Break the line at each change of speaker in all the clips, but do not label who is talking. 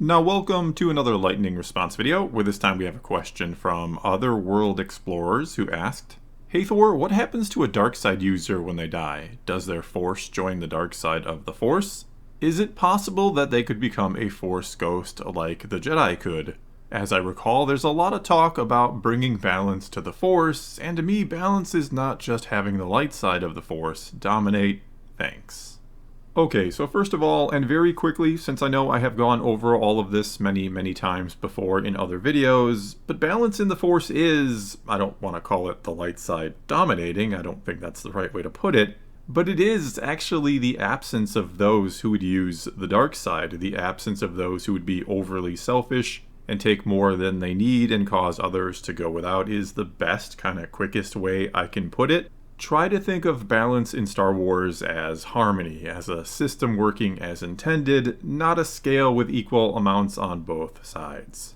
Now welcome to another lightning response video, where this time we have a question from Otherworld Explorers who asked, "Hey Thor, what happens to a dark side user when they die? Does their force join the dark side of the force? Is it possible that they could become a force ghost like the Jedi could? As I recall, there's a lot of talk about bringing balance to the force, and to me balance is not just having the light side of the force dominate. Thanks." Okay, so first of all, and very quickly, since I know I have gone over all of this many times before in other videos, but balance in the Force is, I don't want to call it the light side dominating, I don't think that's the right way to put it, but it is actually the absence of those who would use the dark side, the absence of those who would be overly selfish and take more than they need and cause others to go without is the best, kind of quickest way I can put it. Try to think of balance in Star Wars as harmony, as a system working as intended, not a scale with equal amounts on both sides.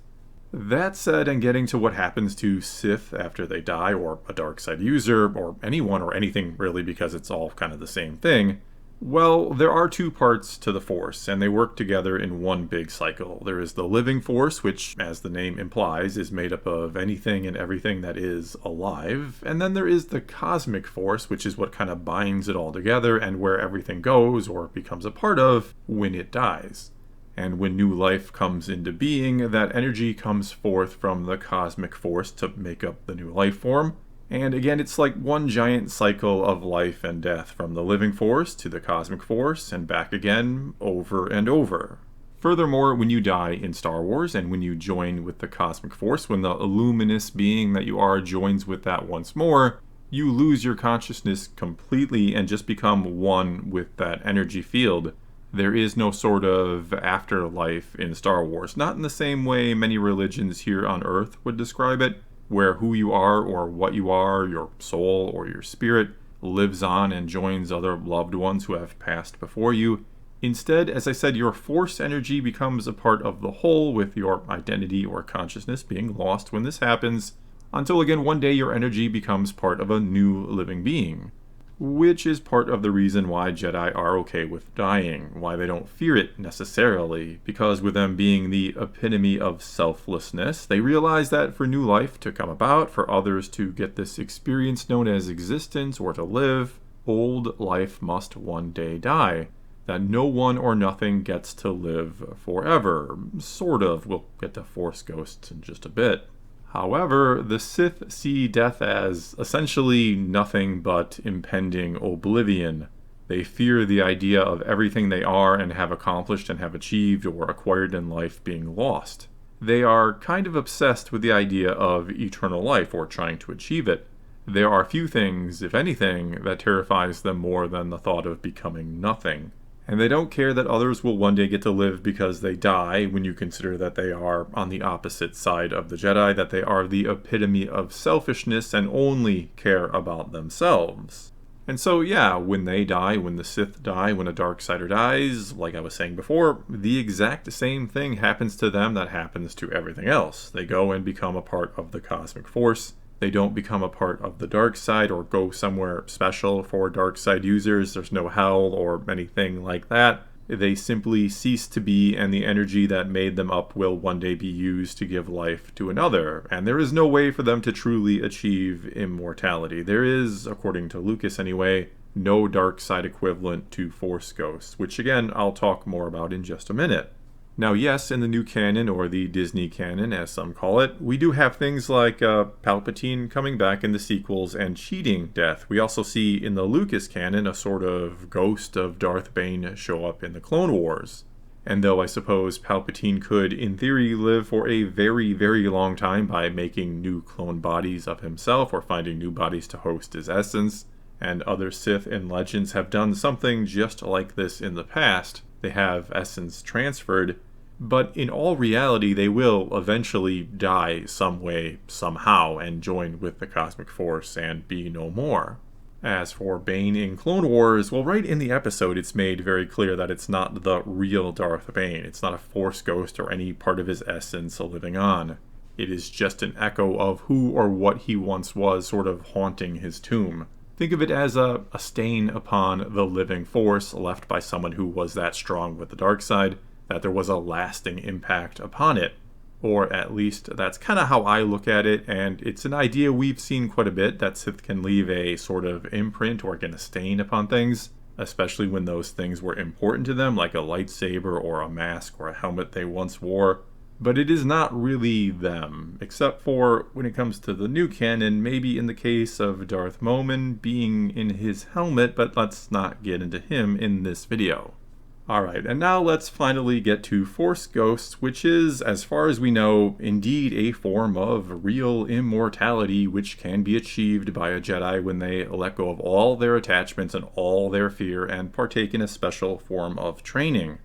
That said, and getting to what happens to Sith after they die, or a dark side user, or anyone or anything really, because it's all kind of the same thing, well, there are two parts to the Force, and they work together in one big cycle. There is the living Force, which, as the name implies, is made up of anything and everything that is alive. And then there is the cosmic Force, which is what kind of binds it all together and where everything goes, or becomes a part of, when it dies. And when new life comes into being, that energy comes forth from the cosmic Force to make up the new life form. And again, it's like one giant cycle of life and death, from the living Force to the cosmic Force, and back again, over and over. Furthermore, when you die in Star Wars, and when you join with the cosmic Force, when the luminous being that you are joins with that once more, you lose your consciousness completely and just become one with that energy field. There is no sort of afterlife in Star Wars, not in the same way many religions here on Earth would describe it, where who you are or what you are, your soul or your spirit, lives on and joins other loved ones who have passed before you. Instead, as I said, your force energy becomes a part of the whole, with your identity or consciousness being lost when this happens, until again one day your energy becomes part of a new living being. Which is part of the reason why Jedi are okay with dying, why they don't fear it necessarily, because with them being the epitome of selflessness, they realize that for new life to come about, for others to get this experience known as existence or to live, old life must one day die. That no one or nothing gets to live forever. Sort of. We'll get to Force Ghosts in just a bit. However, the Sith see death as essentially nothing but impending oblivion. They fear the idea of everything they are and have accomplished and have achieved or acquired in life being lost. They are kind of obsessed with the idea of eternal life, or trying to achieve it. There are few things, if anything, that terrifies them more than the thought of becoming nothing. And they don't care that others will one day get to live because they die, when you consider that they are on the opposite side of the Jedi, that they are the epitome of selfishness and only care about themselves. And so yeah, when they die, when the Sith die, when a Darksider dies, like I was saying before, the exact same thing happens to them that happens to everything else. They go and become a part of the cosmic Force. They don't become a part of the dark side or go somewhere special for dark side users. There's no hell or anything like that. They simply cease to be, and the energy that made them up will one day be used to give life to another. And there is no way for them to truly achieve immortality. There is, according to Lucas anyway, no dark side equivalent to Force Ghosts, which again I'll talk more about in just a minute. Now yes, in the new canon, or the Disney canon as some call it, we do have things like Palpatine coming back in the sequels and cheating death. We also see in the Lucas canon a sort of ghost of Darth Bane show up in the Clone Wars. And though I suppose Palpatine could, in theory, live for a very long time by making new clone bodies of himself or finding new bodies to host his essence, and other Sith and Legends have done something just like this in the past, they have essence transferred, but in all reality they will eventually die some way, somehow, and join with the cosmic Force and be no more. As for Bane in Clone Wars, well, right in the episode it's made very clear that it's not the real Darth Bane. It's not a Force ghost or any part of his essence living on. It is just an echo of who or what he once was, sort of haunting his tomb. Think of it as a stain upon the living Force left by someone who was that strong with the dark side. that there was a lasting impact upon it. Or at least that's kind of how I look at it, and it's an idea we've seen quite a bit, that Sith can leave a sort of imprint or get a stain upon things, especially when those things were important to them, like a lightsaber or a mask or a helmet they once wore. But it is not really them, except for when it comes to the new canon, maybe in the case of Darth Maul being in his helmet, but let's not get into him in this video. Alright, and now let's finally get to Force Ghosts, which is, as far as we know, indeed a form of real immortality which can be achieved by a Jedi when they let go of all their attachments and all their fear and partake in a special form of training.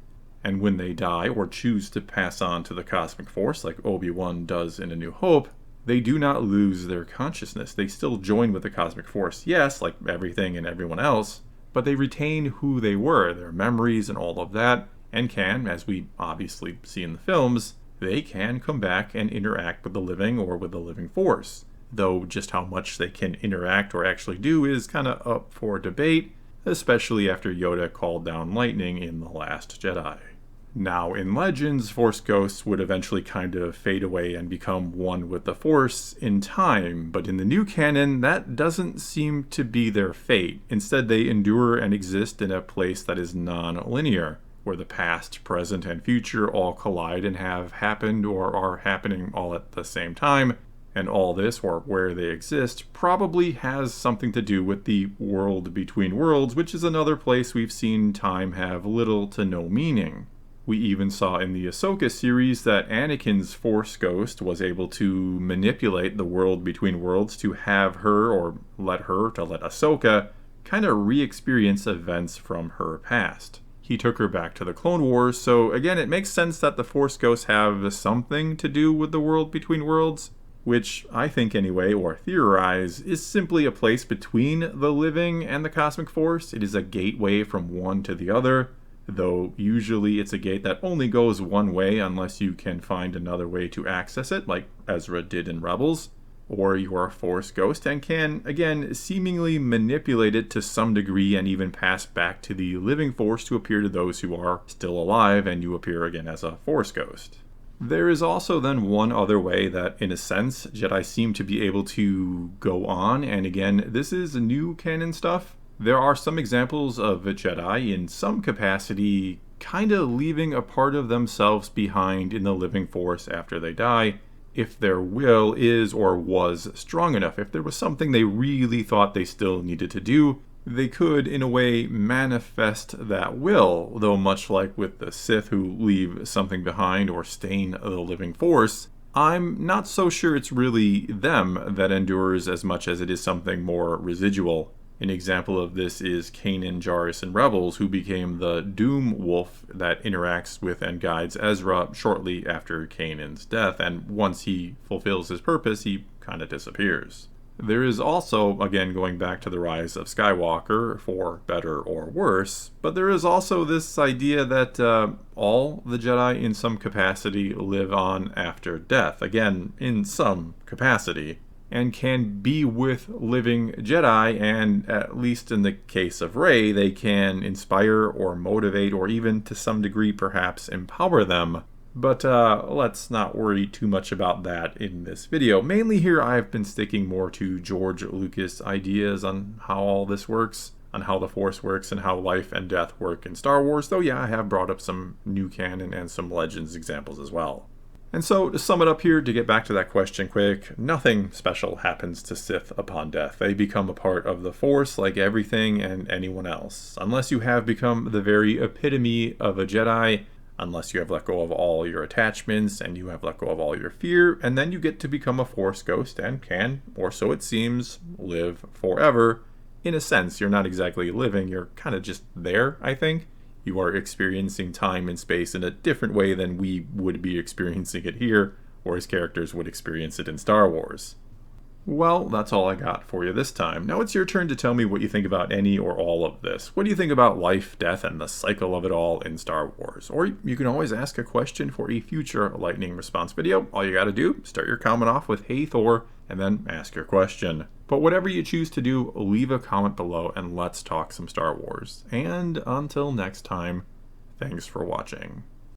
And when they die or choose to pass on to the cosmic force, like Obi-Wan does in A New Hope, they do not lose their consciousness. They still join with the cosmic force, yes, like everything and everyone else, but they retain who they were, their memories and all of that, and can, as we obviously see in the films, they can come back and interact with the living or with the living force. Though just how much they can interact or actually do is kind of up for debate, especially after Yoda called down lightning in The Last Jedi. Now, in Legends, Force Ghosts would eventually kind of fade away and become one with the Force in time, but in the new canon, that doesn't seem to be their fate. Instead, they endure and exist in a place that is non-linear, where the past, present, and future all collide and have happened or are happening all at the same time, and all this, or where they exist, probably has something to do with the world between worlds, which is another place we've seen time have little to no meaning. We even saw in the Ahsoka series that Anakin's Force Ghost was able to manipulate the world between worlds to have her, or let Ahsoka, kind of re-experience events from her past. He took her back to the Clone Wars, so again, it makes sense that the Force Ghosts have something to do with the world between worlds, which I think anyway, or theorize, is simply a place between the living and the cosmic force. It is a gateway from one to the other, though usually it's a gate that only goes one way unless you can find another way to access it, like Ezra did in Rebels, or you are a Force Ghost and can, again, seemingly manipulate it to some degree and even pass back to the living force to appear to those who are still alive, and you appear again as a Force Ghost. There is also then one other way that, in a sense, Jedi seem to be able to go on, and again, this is new canon stuff. There are some examples of a Jedi in some capacity kind of leaving a part of themselves behind in the living force after they die, if their will is or was strong enough. If there was something they really thought they still needed to do, they could, in a way, manifest that will, though much like with the Sith who leave something behind or stain the living force, I'm not so sure it's really them that endures as much as it is something more residual. An example of this is Kanan Jarrus in Rebels, who became the Doom Wolf that interacts with and guides Ezra shortly after Kanan's death, and once he fulfills his purpose, he kind of disappears. There is also, again going back to the rise of Skywalker, for better or worse, but there is also this idea that all the Jedi in some capacity live on after death, again in some capacity, and can be with living Jedi, and at least in the case of Rey, they can inspire or motivate or even to some degree perhaps empower them. But let's not worry too much about that in this video. Mainly here I've been sticking more to George Lucas ideas on how all this works, on how the Force works and how life and death work in Star Wars, though yeah, I have brought up some new canon and some Legends examples as well. And so, to sum it up here, to get back to that question quick, nothing special happens to Sith upon death. They become a part of the Force like everything and anyone else. Unless you have become the very epitome of a Jedi, unless you have let go of all your attachments and you have let go of all your fear, and then you get to become a Force Ghost and can, or so it seems, live forever. In a sense, you're not exactly living, you're kind of just there, I think. You are experiencing time and space in a different way than we would be experiencing it here, or as characters would experience it in Star Wars. Well, that's all I got for you this time. Now it's your turn to tell me what you think about any or all of this. What do you think about life, death, and the cycle of it all in Star Wars? Or you can always ask a question for a future lightning response video. All you gotta do, start your comment off with "Hey Thor," and then ask your question. But whatever you choose to do, leave a comment below and let's talk some Star Wars. And until next time, thanks for watching.